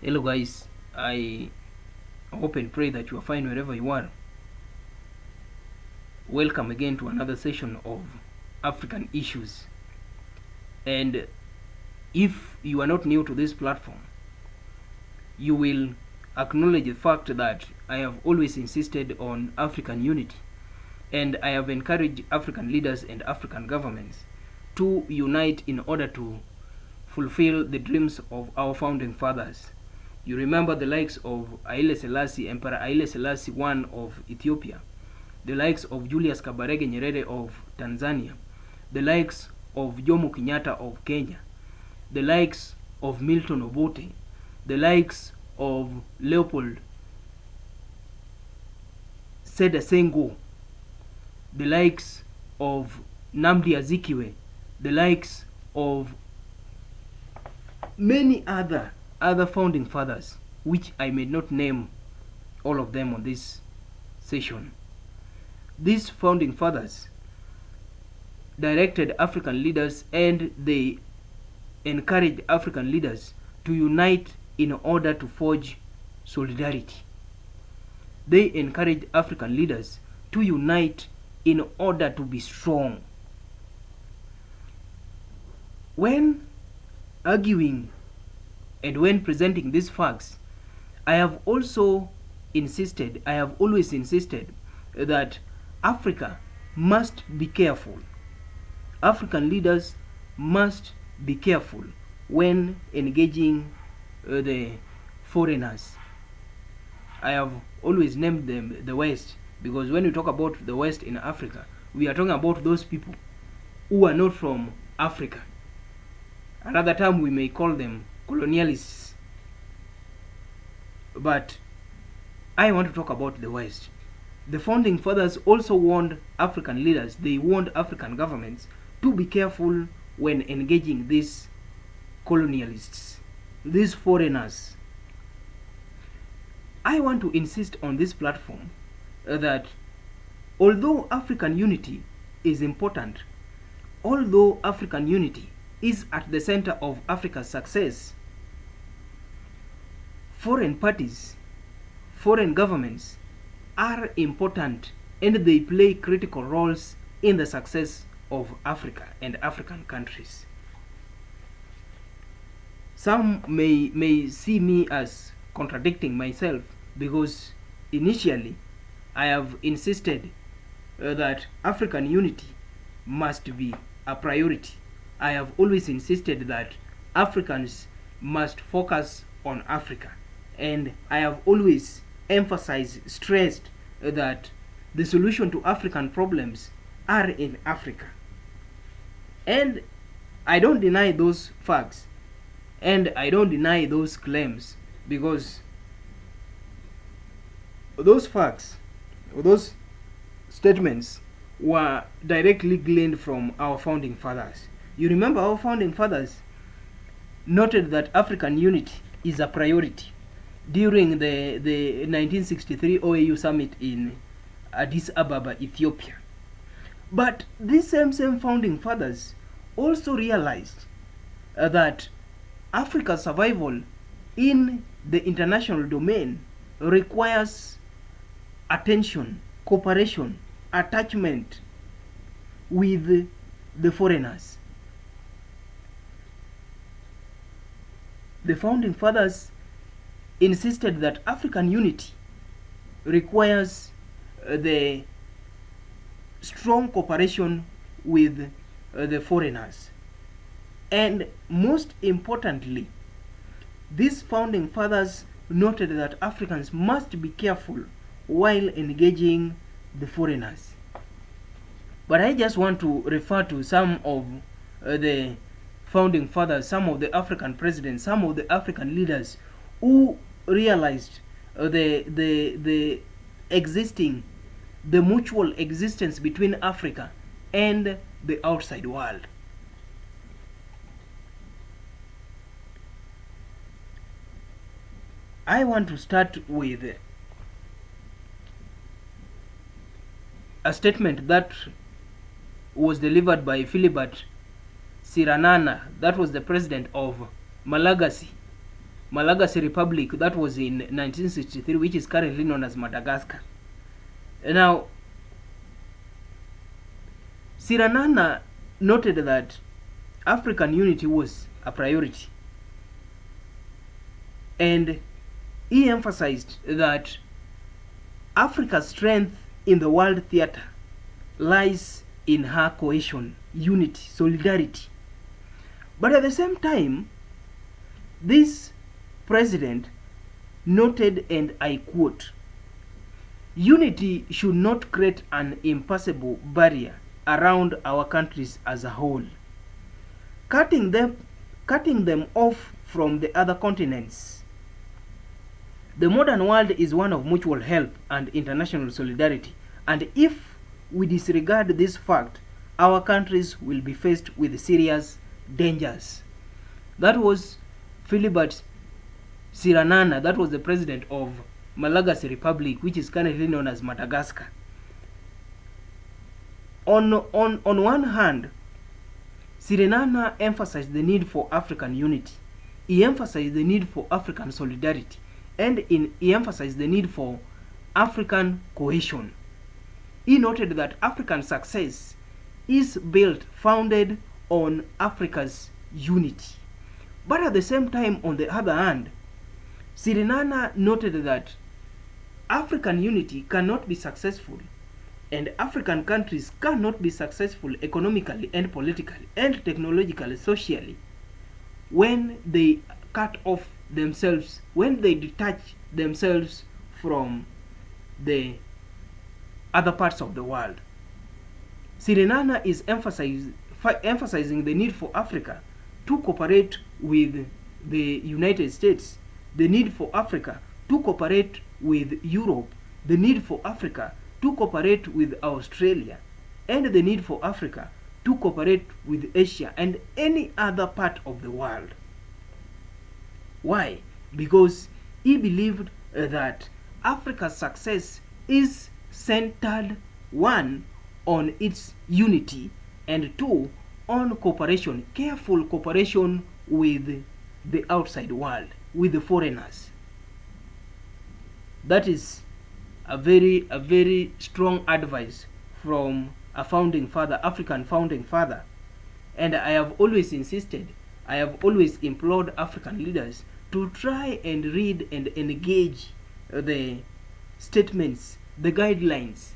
Hello guys, I hope and pray that you are fine wherever you are. Welcome again to another session of African issues. And if you are not new to this platform, you will acknowledge the fact that I have always insisted on African unity, and I have encouraged African leaders and African governments to unite in order to fulfill the dreams of our founding fathers. You remember the likes of Haile Selassie, Emperor Haile Selassie I of Ethiopia, the likes of Julius Kabarege Nyerere of Tanzania, the likes of Jomo Kenyatta of Kenya, the likes of Milton Obote, the likes of Leopold Sedar Senghor, the likes of Nnamdi Azikiwe, the likes of many other founding fathers, which I may not name all of them on this session. These founding fathers directed African leaders and they encouraged African leaders to unite in order to forge solidarity. They encouraged African leaders to unite in order to be strong. When arguing and when presenting these facts, I have always insisted that Africa must be careful. African leaders must be careful when engaging the foreigners. I have always named them the West, because when we talk about the West in Africa, we are talking about those people who are not from Africa. Another time we may call them colonialists. But I want to talk about the West. The founding fathers also warned African leaders, they warned African governments to be careful when engaging these colonialists, these foreigners. I want to insist on this platform that although African unity is important, although African unity is at the center of Africa's success, foreign parties, foreign governments are important and they play critical roles in the success of Africa and African countries. Some may see me as contradicting myself, because initially I have insisted that African unity must be a priority. I have always insisted that Africans must focus on Africa, and I have always stressed that the solution to African problems are in Africa. And I don't deny those facts, and I don't deny those claims, because those facts, those statements were directly gleaned from our founding fathers. You remember our founding fathers noted that African unity is a priority during the 1963 OAU summit in Addis Ababa, Ethiopia. But these same founding fathers also realized that Africa's survival in the international domain requires attention, cooperation, attachment with the foreigners. The founding fathers insisted that African unity requires the strong cooperation with the foreigners. And most importantly, these founding fathers noted that Africans must be careful while engaging the foreigners. But I just want to refer to some of the founding fathers, some of the African presidents, some of the African leaders who realized the mutual existence between Africa and the outside world. I want to start with a statement that was delivered by Philibert Siranana, that was the president of Malagasy, Malagasy Republic, that was in 1963, which is currently known as Madagascar. Now, Siranana noted that African unity was a priority, and he emphasized that Africa's strength in the world theater lies in her cohesion, unity, solidarity. But at the same time, this president noted, and I quote, "Unity should not create an impassable barrier around our countries as a whole. Cutting them off from the other continents. The modern world is one of mutual help and international solidarity, and if we disregard this fact, our countries will be faced with serious dangers." That was Philibert Siranana. That was the president of Malagasy Republic, which is currently known as Madagascar. On one hand, Siranana emphasized the need for African unity. He emphasized the need for African solidarity, and he emphasized the need for African cohesion. He noted that African success is founded on Africa's unity. But at the same time, on the other hand, Siranana noted that African unity cannot be successful, and African countries cannot be successful economically and politically and technologically, socially, when they cut off themselves, when they detach themselves from the other parts of the world. Siranana is emphasizing the need for Africa to cooperate with the United States, the need for Africa to cooperate with Europe, the need for Africa to cooperate with Australia, and the need for Africa to cooperate with Asia and any other part of the world. Why? Because he believed that Africa's success is centered, one, on its unity, and two, on cooperation, careful cooperation with the outside world, with the foreigners. That is a very strong advice from a founding father, African founding father. And I have always insisted, I have always implored African leaders to try and read and engage the statements, the guidelines,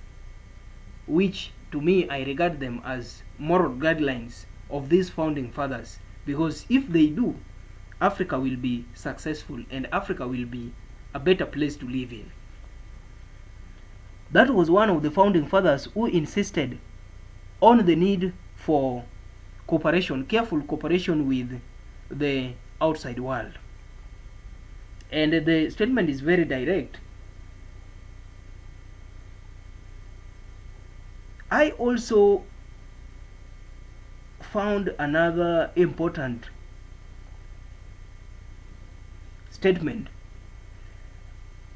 which to me I regard them as moral guidelines of these founding fathers, because if they do, Africa will be successful and Africa will be a better place to live in. That was one of the founding fathers who insisted on the need for cooperation, careful cooperation with the outside world. And the statement is very direct. I also found another important statement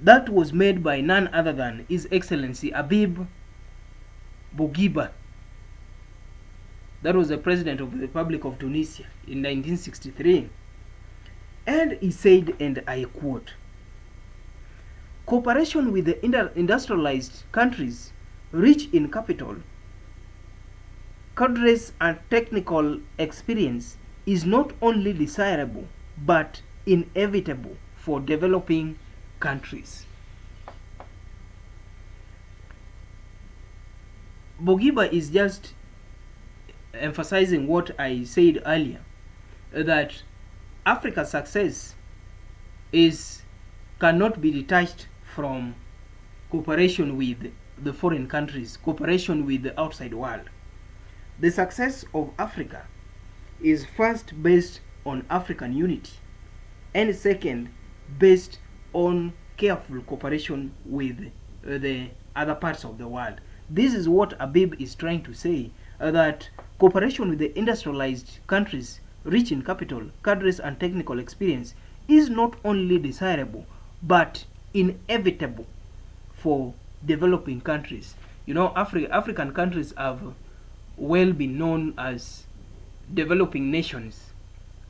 that was made by none other than His Excellency Habib Bourguiba. That was the president of the Republic of Tunisia in 1963. And he said, and I quote, "Cooperation with the industrialized countries rich in capital, cadres and technical experience is not only desirable but inevitable for developing countries." Bourguiba is just emphasizing what I said earlier, that Africa's success cannot be detached from cooperation with the foreign countries, cooperation with the outside world. The success of Africa is first based on African unity, and second, based on careful cooperation with the other parts of the world. This is what Habib is trying to say, that cooperation with the industrialized countries rich in capital, cadres and technical experience is not only desirable but inevitable for developing countries. You know, African countries have well been known as developing nations,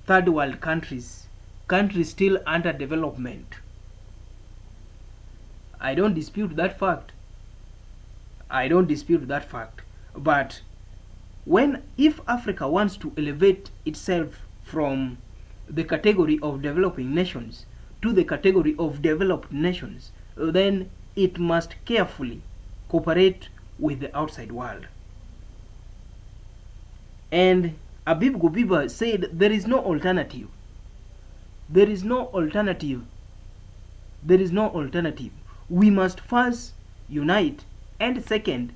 third world countries, countries still under development. I don't dispute that fact. But if Africa wants to elevate itself from the category of developing nations to the category of developed nations, then it must carefully cooperate with the outside world. And Abib Gubiba said there is no alternative. There is no alternative. We must first unite, and second,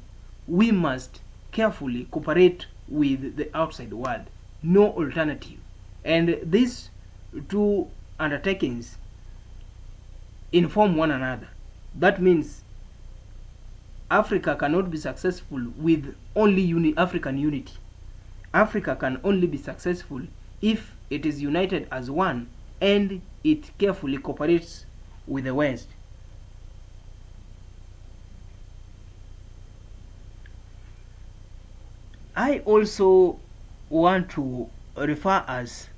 we must carefully cooperate with the outside world. No alternative. And these two undertakings inform one another. That means Africa cannot be successful with only African unity. Africa can only be successful if it is united as one and it carefully cooperates with the West. I also want to refer us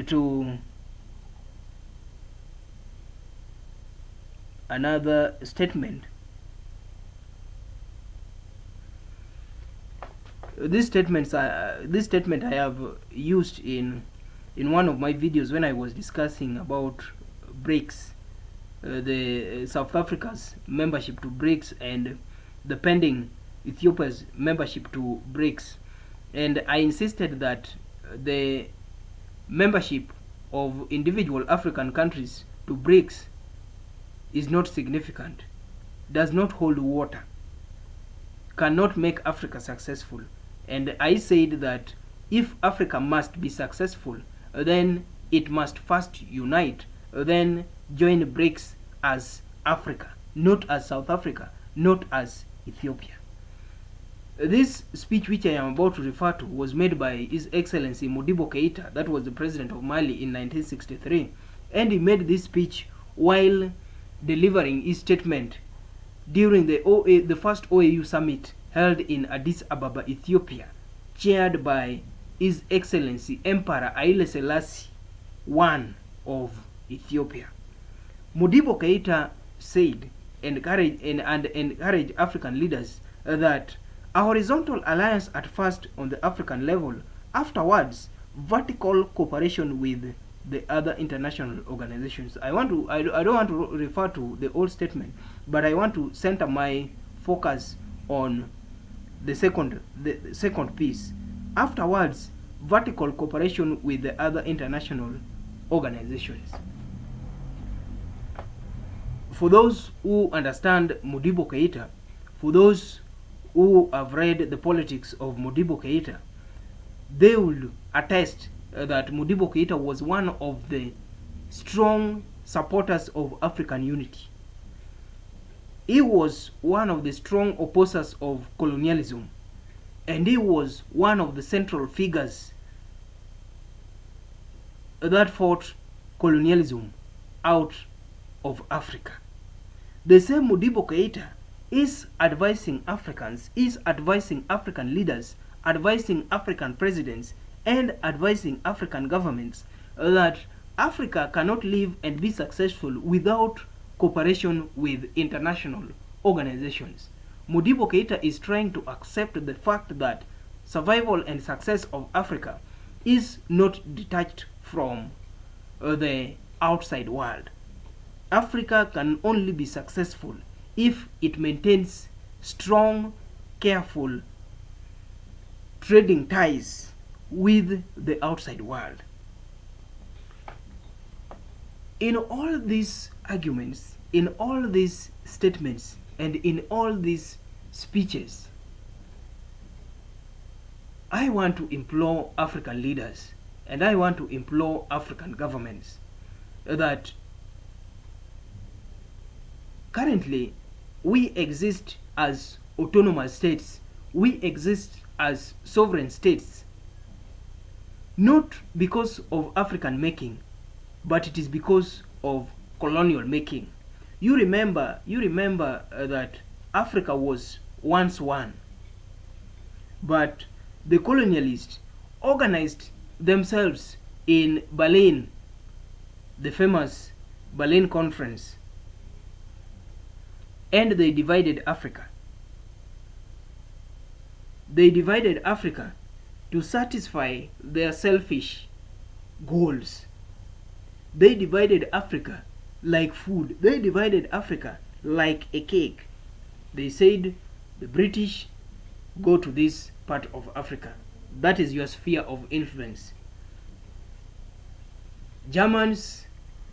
to another statement. This statement I have used in one of my videos when I was discussing about BRICS, the South Africa's membership to BRICS and the pending Ethiopia's membership to BRICS. And I insisted that the membership of individual African countries to BRICS is not significant, does not hold water, cannot make Africa successful. And I said that if Africa must be successful, then it must first unite, then join BRICS as Africa, not as South Africa, not as Ethiopia. This speech which I am about to refer to was made by His Excellency Modibo Keita, that was the president of Mali in 1963, and he made this speech while delivering his statement during the first OAU summit held in Addis Ababa, Ethiopia, chaired by His Excellency Emperor Haile Selassie I of Ethiopia. Modibo Keita said and encouraged African leaders that a horizontal alliance at first on the African level, afterwards vertical cooperation with the other international organizations. I don't want to refer to the old statement, but I want to center my focus on the second piece. Afterwards, vertical cooperation with the other international organizations. For those who understand Modibo Keita, for those who have read the politics of Modibo Keita, they will attest that Modibo Keita was one of the strong supporters of African unity. He was one of the strong opposers of colonialism, and he was one of the central figures that fought colonialism out of Africa. The same Modibo Keita is advising Africans, is advising African leaders, advising African presidents, and advising African governments that Africa cannot live and be successful without cooperation with international organizations. Modibo Keita is trying to accept the fact that survival and success of Africa is not detached from the outside world. Africa can only be successful if it maintains strong, careful trading ties with the outside world. In all these arguments, in all these statements, and in all these speeches, I want to implore African leaders and I want to implore African governments that currently we exist as autonomous states, we exist as sovereign states, not because of African making, but it is because of colonial making. You remember that Africa was once one. but the colonialists organized themselves in Berlin, the famous Berlin Conference, and they divided Africa. They divided Africa to satisfy their selfish goals. They divided Africa like food. They divided Africa like a cake. They said, the British, go to this part of Africa. That is your sphere of influence. Germans,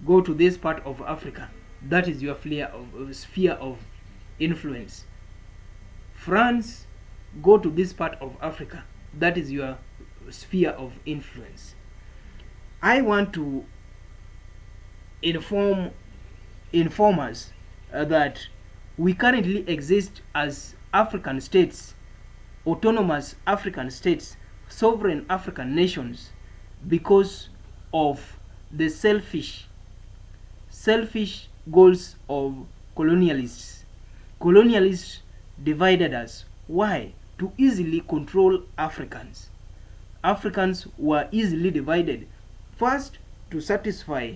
go to this part of Africa. That is your sphere of influence. France, go to this part of Africa. That is your sphere of influence. I want to inform us that we currently exist as African states, autonomous African states, sovereign African nations, because of the selfish goals of colonialists. Colonialists divided us. Why? To easily control Africans. Africans were easily divided. First, to satisfy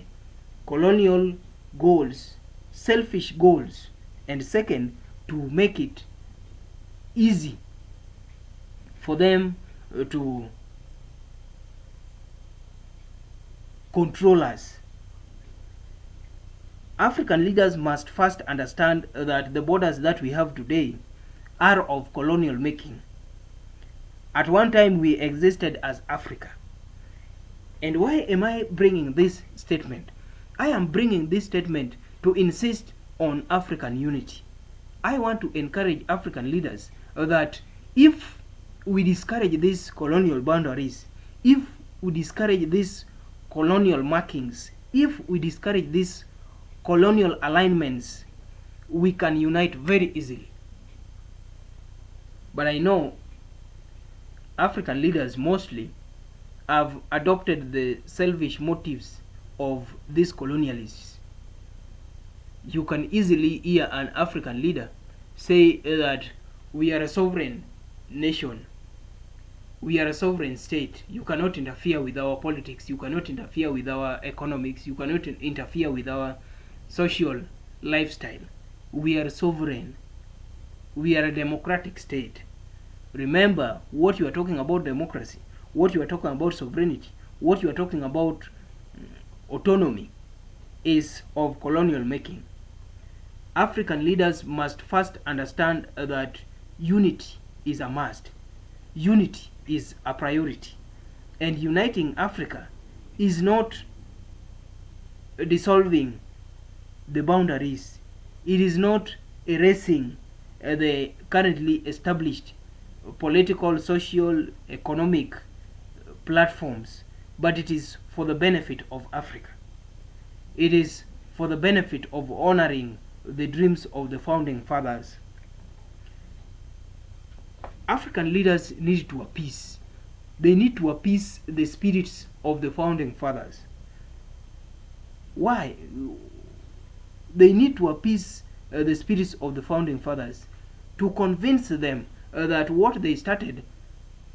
colonial goals, selfish goals, and second, to make it easy for them to control us. African leaders must first understand that the borders that we have today are of colonial making. At one time we existed as Africa. And why am I bringing this statement? I am bringing this statement to insist on African unity. I want to encourage African leaders that if we discourage these colonial boundaries, if we discourage these colonial markings, if we discourage these colonial alignments, we can unite very easily. But I know African leaders mostly have adopted the selfish motives of these colonialists. You can easily hear an African leader say that we are a sovereign nation, we are a sovereign state. You cannot interfere with our politics, you cannot interfere with our economics, you cannot interfere with our social lifestyle. We are sovereign. We are a democratic state. Remember, what you are talking about democracy, what you are talking about sovereignty, what you are talking about autonomy is of colonial making. African leaders must first understand that unity is a must. Unity is a priority. And uniting Africa is not dissolving the boundaries. It is not erasing the currently established political, social, economic platforms, but it is for the benefit of Africa. It is for the benefit of honoring the dreams of the founding fathers. African leaders need to appease. They need to appease the spirits of the founding fathers. Why? They need to appease the spirits of the founding fathers to convince them that what they started,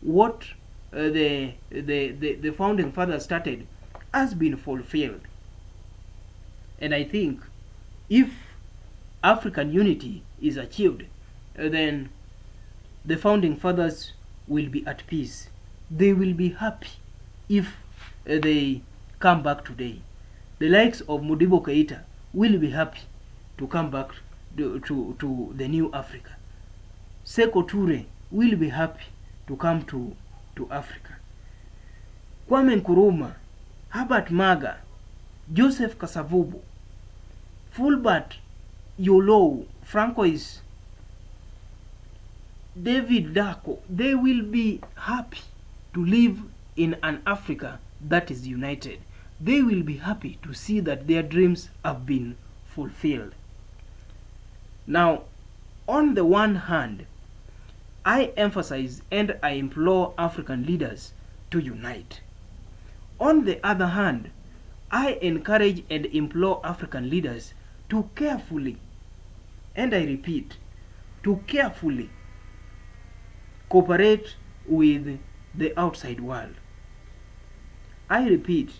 what the founding fathers started, has been fulfilled. And I think if African unity is achieved, then the founding fathers will be at peace. They will be happy if they come back today. The likes of Modibo Keita will be happy to come back to the new Africa. Sekou Toure will be happy to come to Africa. Kwame Nkrumah, Herbert Maga, Joseph Kasavubu, Fulbert Yolo, Francois, David Dako, they will be happy to live in an Africa that is united. They will be happy to see that their dreams have been fulfilled. Now, on the one hand, I emphasize and I implore African leaders to unite. On the other hand, I encourage and implore African leaders to carefully, and I repeat, to carefully cooperate with the outside world. I repeat,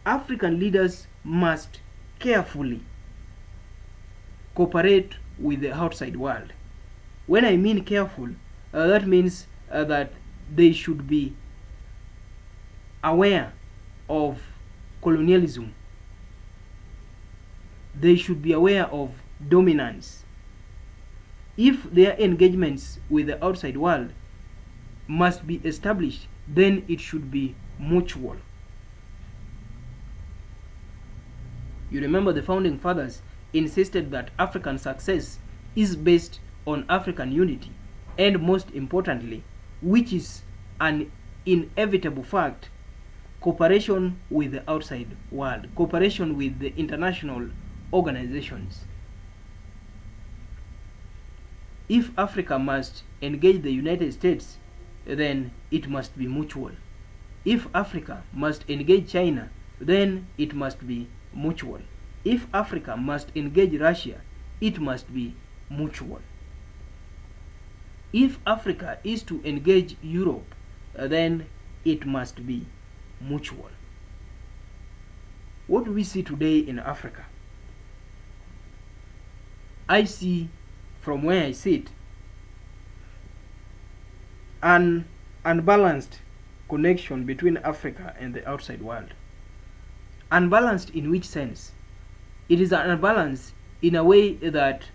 African leaders must carefully cooperate with the outside world. When I mean careful, that means that they should be aware of colonialism. They should be aware of dominance. If their engagements with the outside world must be established, then it should be mutual. You remember the founding fathers insisted that African success is based on African unity, and most importantly, which is an inevitable fact, cooperation with the outside world, cooperation with the international organizations. If Africa must engage the United States, then it must be mutual. If Africa must engage China, then it must be mutual. If Africa must engage Russia, it must be mutual. If Africa is to engage Europe, then it must be mutual. What do we see today in Africa? I see, from where I sit, an unbalanced connection between Africa and the outside world. Unbalanced in which sense? It is unbalanced in a way that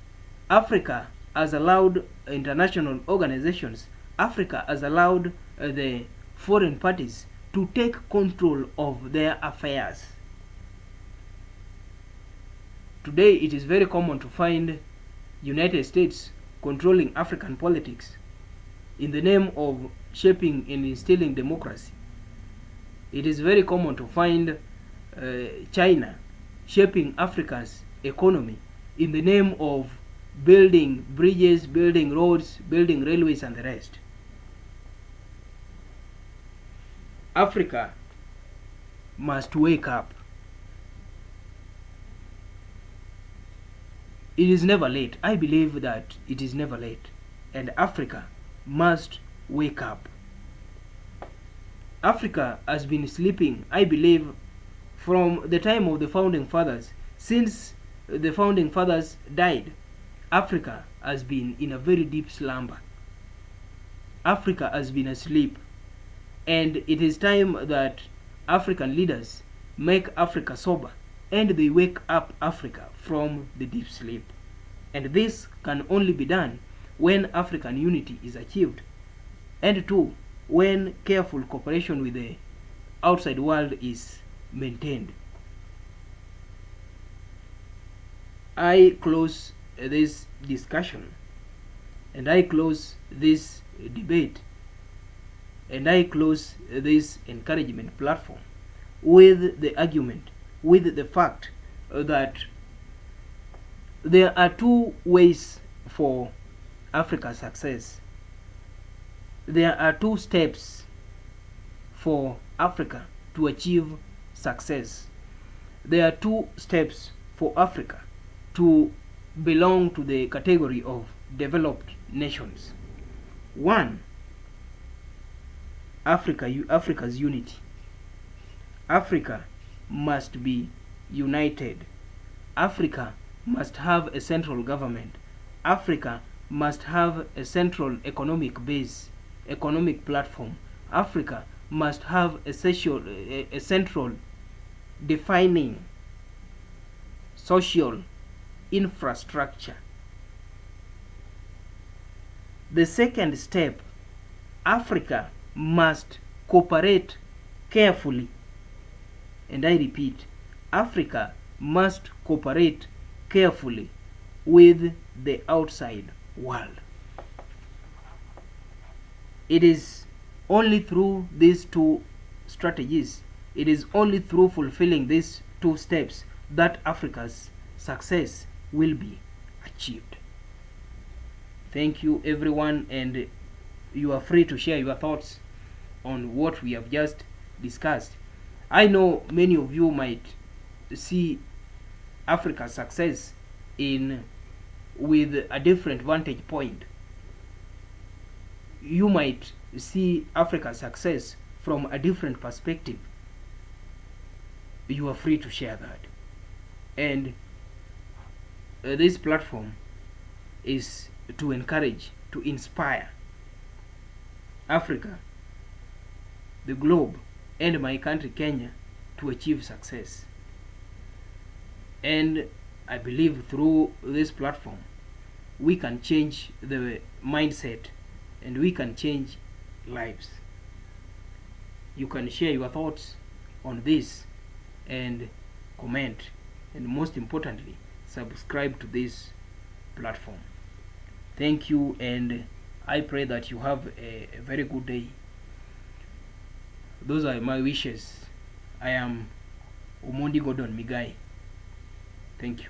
Africa has allowed international organizations, Africa has allowed the foreign parties to take control of their affairs. Today it is very common to find United States controlling African politics in the name of shaping and instilling democracy. It is very common to find China shaping Africa's economy in the name of building bridges, building roads, building railways, and the rest. Africa must wake up. It is never late. I believe that it is never late, and Africa must wake up. Africa has been sleeping, I believe, from the time of the founding fathers. Since the founding fathers died, Africa has been in a very deep slumber. Africa has been asleep, and it is time that African leaders make Africa sober and they wake up Africa from the deep sleep. And this can only be done when African unity is achieved, and two, when careful cooperation with the outside world is maintained. I close this discussion, and I close this debate, and I close this encouragement platform with the argument, with the fact that there are two ways for Africa's success. There are two steps for Africa to achieve success. There are two steps for Africa to belong to the category of developed nations. One, Africa's unity. Africa must be united. Africa must have a central government. Africa must have a central economic base, economic platform. Africa must have a central defining social infrastructure. The second step, Africa must cooperate carefully. And I repeat, Africa must cooperate carefully with the outside world. It is only through these two strategies, it is only through fulfilling these two steps that Africa's success will be achieved. Thank you, everyone, and you are free to share your thoughts on what we have just discussed. I know many of you might see Africa's success with a different vantage point. You might see Africa's success from a different perspective, you are free to share that. And this platform is to encourage, to inspire Africa, the globe, and my country Kenya to achieve success. And I believe through this platform we can change the mindset and we can change lives. You can share your thoughts on this and comment, and most importantly, subscribe to this platform. Thank you, and I pray that you have a very good day. Those are my wishes. I am Omondi Gordon Migai. Thank you.